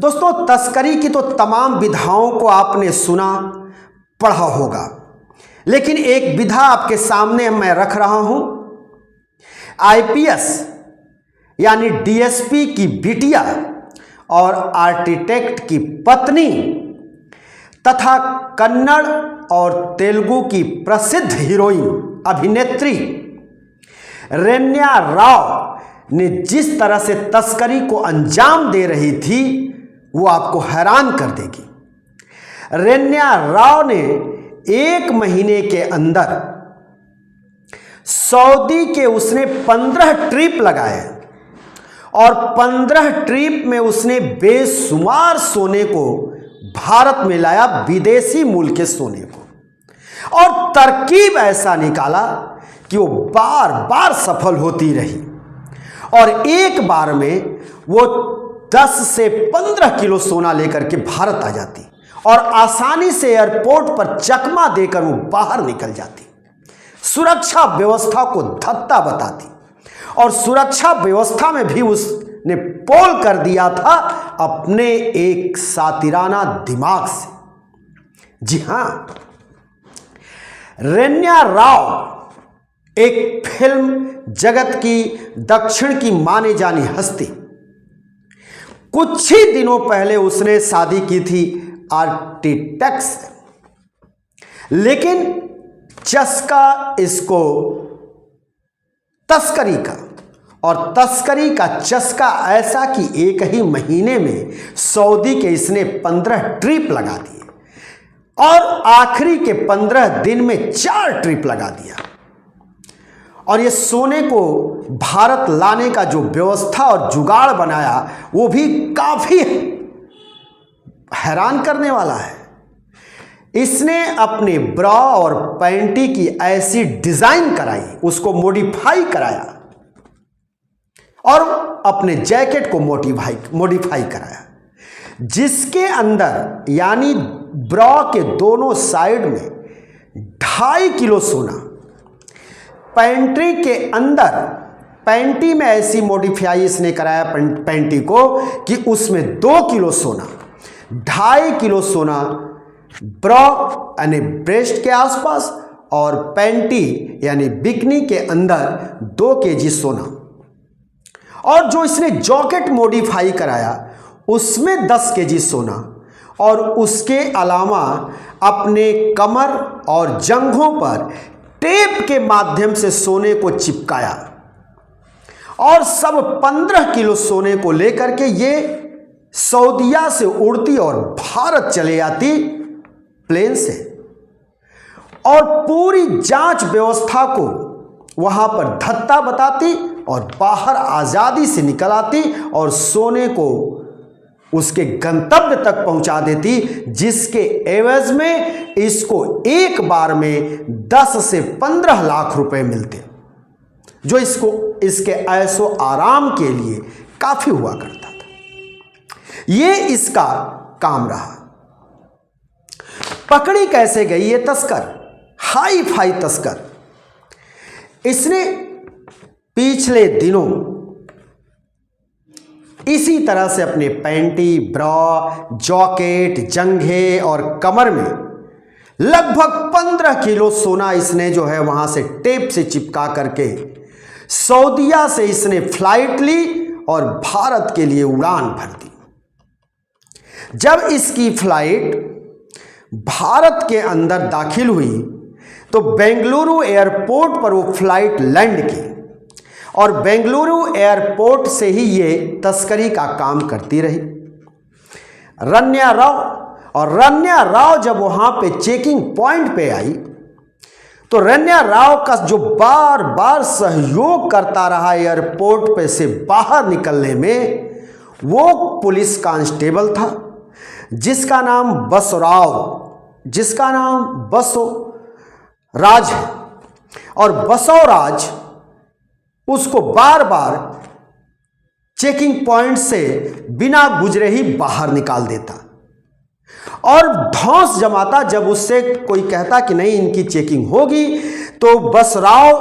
दोस्तों, तस्करी की तो तमाम विधाओं को आपने सुना पढ़ा होगा, लेकिन एक विधा आपके सामने मैं रख रहा हूं। आईपीएस यानी डीएसपी की बिटिया और आर्किटेक्ट की पत्नी तथा कन्नड़ और तेलुगु की प्रसिद्ध हीरोइन अभिनेत्री रेन्या राव ने जिस तरह से तस्करी को अंजाम दे रही थी वो आपको हैरान कर देगी। रेन्या राव ने 1 महीने के अंदर सऊदी के उसने 15 ट्रिप लगाए और 15 ट्रिप में उसने बेशुमार सोने को भारत में लाया, विदेशी मूल के सोने को, और तरकीब ऐसा निकाला कि वो बार बार सफल होती रही और एक बार में वो 10 से 15 किलो सोना लेकर के भारत आ जाती और आसानी से एयरपोर्ट पर चकमा देकर वो बाहर निकल जाती। सुरक्षा व्यवस्था को धत्ता बताती और सुरक्षा व्यवस्था में भी उसने पोल कर दिया था अपने एक सातिराना दिमाग से। जी हां, रेन्या राव एक फिल्म जगत की दक्षिण की माने जानी हस्ती। कुछ ही दिनों पहले उसने शादी की थी आर्किटेक्ट से, लेकिन चस्का इसको तस्करी का, और तस्करी का चस्का ऐसा कि 1 ही महीने में सऊदी के इसने 15 ट्रिप लगा दिए और आखिरी के 15 दिन में 4 ट्रिप लगा दिया। और ये सोने को भारत लाने का जो व्यवस्था और जुगाड़ बनाया वो भी काफी हैरान करने वाला है। इसने अपने ब्रा और पैंटी की ऐसी डिजाइन कराई, उसको मॉडिफाई कराया और अपने जैकेट को मॉडिफाई कराया, जिसके अंदर यानी ब्रा के दोनों साइड में 2.5 किलो सोना, पैंट्री के अंदर पैंटी में ऐसी मॉडिफाई इसने कराया पैंटी को कि उसमें 2 किलो सोना, 2.5 किलो सोना ब्रा यानी ब्रेस्ट के आसपास और पैंटी यानी बिकनी के अंदर 2 केजी सोना, और जो इसने जैकेट मॉडिफाई कराया उसमें 10 केजी सोना, और उसके अलावा अपने कमर और जंघों पर टेप के माध्यम से सोने को चिपकाया और सब 15 किलो सोने को लेकर के ये सऊदीया से उड़ती और भारत चले आती प्लेन से, और पूरी जांच व्यवस्था को वहां पर धत्ता बताती और बाहर आजादी से निकल आती और सोने को उसके गंतव्य तक पहुंचा देती, जिसके एवज में इसको एक बार में 10 से 15 लाख रुपए मिलते, जो इसके ऐशो आराम के लिए काफी हुआ करता था। ये इसका काम रहा। पकड़ी कैसे गई ये तस्कर, हाई फाई तस्कर। इसने पिछले दिनों इसी तरह से अपने पैंटी, ब्रा, जैकेट, जंघे और कमर में लगभग 15 किलो सोना इसने जो है वहां से टेप से चिपका करके सऊदीया से इसने फ्लाइट ली और भारत के लिए उड़ान भर दी। जब इसकी फ्लाइट भारत के अंदर दाखिल हुई तो बेंगलुरु एयरपोर्ट पर वो फ्लाइट लैंड की, और बेंगलुरु एयरपोर्ट से ही ये तस्करी का काम करती रही रेन्या राव। और रेन्या राव जब वहां पे चेकिंग पॉइंट पे आई तो रेन्या राव का जो बार बार सहयोग करता रहा एयरपोर्ट पे से बाहर निकलने में, वो पुलिस कांस्टेबल था जिसका नाम बसवराज है, और बसवराज उसको बार बार चेकिंग पॉइंट से बिना गुजरे ही बाहर निकाल देता और धौंस जमाता। जब उससे कोई कहता कि नहीं इनकी चेकिंग होगी तो बसराव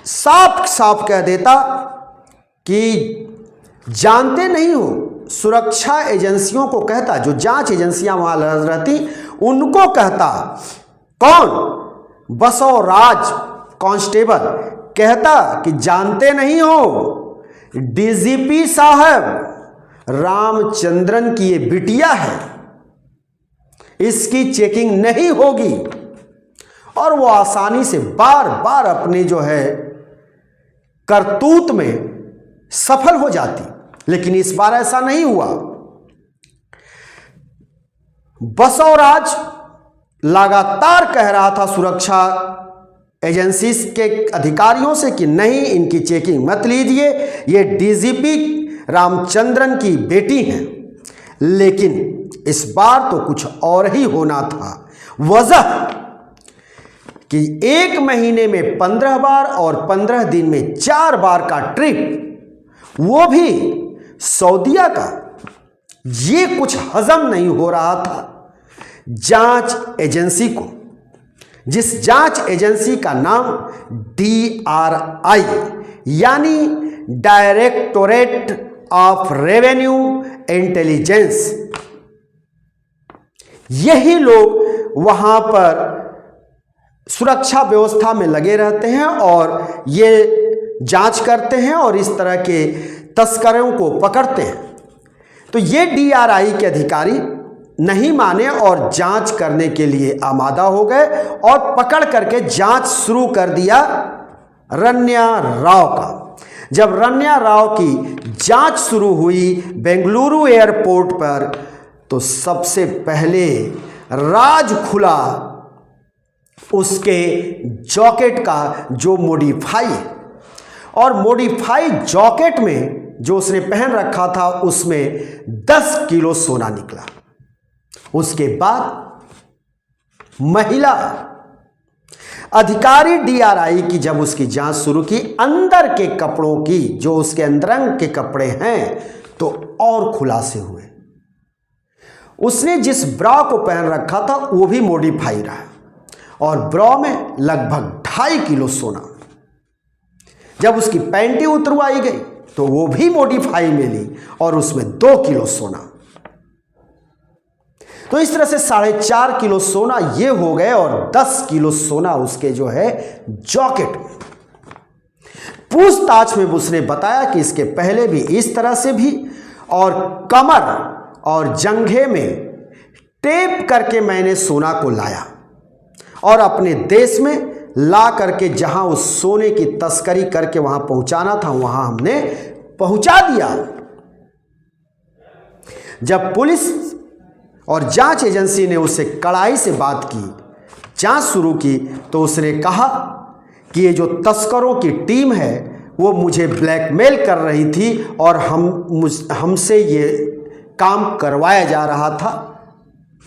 साफ साफ कह देता कि जानते नहीं हो सुरक्षा एजेंसियों को कहता, जो जांच एजेंसियां वहां रहती उनको कहता, कौन, बसवराज कांस्टेबल कहता कि जानते नहीं हो डीजीपी साहब रामचंद्रन की ये बिटिया है, इसकी चेकिंग नहीं होगी। और वो आसानी से बार बार अपने जो है करतूत में सफल हो जाती। लेकिन इस बार ऐसा नहीं हुआ। बसवराज लगातार कह रहा था सुरक्षा एजेंसी के अधिकारियों से कि नहीं, इनकी चेकिंग मत लीजिए, ये डीजीपी रामचंद्रन की बेटी हैं। लेकिन इस बार तो कुछ और ही होना था। वजह कि 1 महीने में 15 बार और 15 दिन में 4 बार का ट्रिप, वो भी सऊदीया का, ये कुछ हजम नहीं हो रहा था जांच एजेंसी को, जिस जांच एजेंसी का नाम DRI यानी डायरेक्टोरेट ऑफ रेवेन्यू इंटेलिजेंस, यही लोग वहां पर सुरक्षा व्यवस्था में लगे रहते हैं और ये जांच करते हैं और इस तरह के तस्करों को पकड़ते हैं। तो ये DRI के अधिकारी नहीं माने और जांच करने के लिए आमादा हो गए और पकड़ करके जांच शुरू कर दिया रन्या राव का। जब रन्या राव की जांच शुरू हुई बेंगलुरु एयरपोर्ट पर, तो सबसे पहले राज खुला उसके जैकेट का जो मॉडिफाई, और मॉडिफाई जैकेट में जो उसने पहन रखा था उसमें 10 किलो सोना निकला। उसके बाद महिला अधिकारी DRI की जब उसकी जांच शुरू की अंदर के कपड़ों की, जो उसके अंदरंग के कपड़े हैं, तो और खुलासे हुए। उसने जिस ब्रा को पहन रखा था वो भी मॉडिफाई रहा और ब्रा में लगभग 2.5 किलो सोना। जब उसकी पैंटी उतरवाई गई तो वो भी मॉडिफाई मिली और उसमें 2 किलो सोना। तो इस तरह से 4.5 किलो सोना ये हो गए और 10 किलो सोना उसके जो है जैकेट में। पूछताछ में उसने बताया कि इसके पहले भी इस तरह से भी, और कमर और जंघे में टेप करके मैंने सोना को लाया और अपने देश में ला करके जहां उस सोने की तस्करी करके वहां पहुंचाना था वहां हमने पहुंचा दिया। जब पुलिस और जांच एजेंसी ने उससे कड़ाई से बात की, जांच शुरू की, तो उसने कहा कि ये जो तस्करों की टीम है वो मुझे ब्लैकमेल कर रही थी और हमसे ये काम करवाया जा रहा था,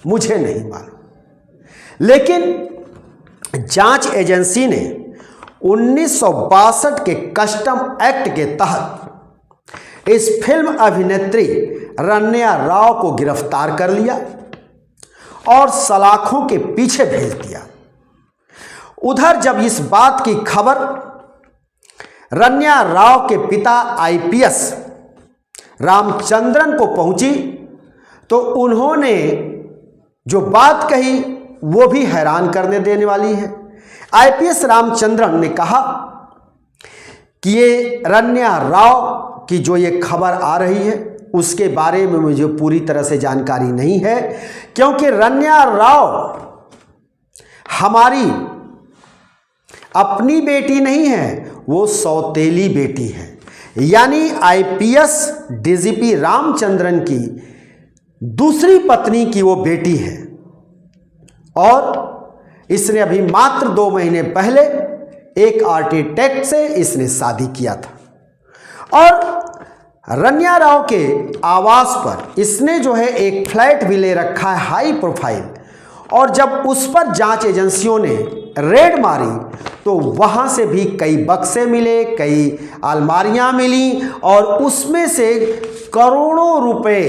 मुझे नहीं मालूम। लेकिन जांच एजेंसी ने 1962 के कस्टम एक्ट के तहत इस फिल्म अभिनेत्री रन्या राव को गिरफ्तार कर लिया और सलाखों के पीछे भेज दिया। उधर जब इस बात की खबर रन्या राव के पिता IPS रामचंद्रन को पहुंची, तो उन्होंने जो बात कही वो भी हैरान करने देने वाली है। IPS रामचंद्रन ने कहा कि ये रन्या राव की जो ये खबर आ रही है उसके बारे में मुझे पूरी तरह से जानकारी नहीं है, क्योंकि रन्या राव हमारी अपनी बेटी नहीं है, वो सौतेली बेटी है। यानी IPS DGP रामचंद्रन की दूसरी पत्नी की वो बेटी है और इसने अभी मात्र 2 महीने पहले एक आर्किटेक्ट से इसने शादी किया था। और रन्या राव के आवास पर इसने जो है एक फ्लैट भी ले रखा है हाई प्रोफाइल, और जब उस पर जांच एजेंसियों ने रेड मारी तो वहां से भी कई बक्से मिले, कई अलमारियां मिली और उसमें से करोड़ों रुपए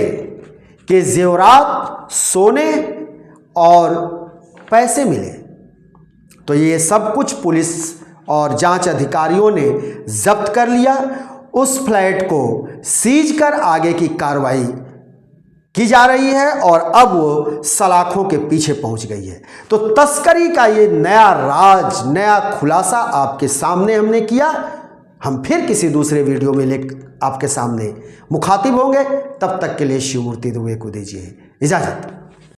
के जेवरात, सोने और पैसे मिले। तो ये सब कुछ पुलिस और जांच अधिकारियों ने जब्त कर लिया। उस फ्लैट को सीज कर आगे की कार्रवाई की जा रही है और अब वो सलाखों के पीछे पहुंच गई है। तो तस्करी का ये नया राज, नया खुलासा आपके सामने हमने किया। हम फिर किसी दूसरे वीडियो में आपके सामने मुखातिब होंगे। तब तक के लिए शिवमूर्ति दुबे को दीजिए इजाजत।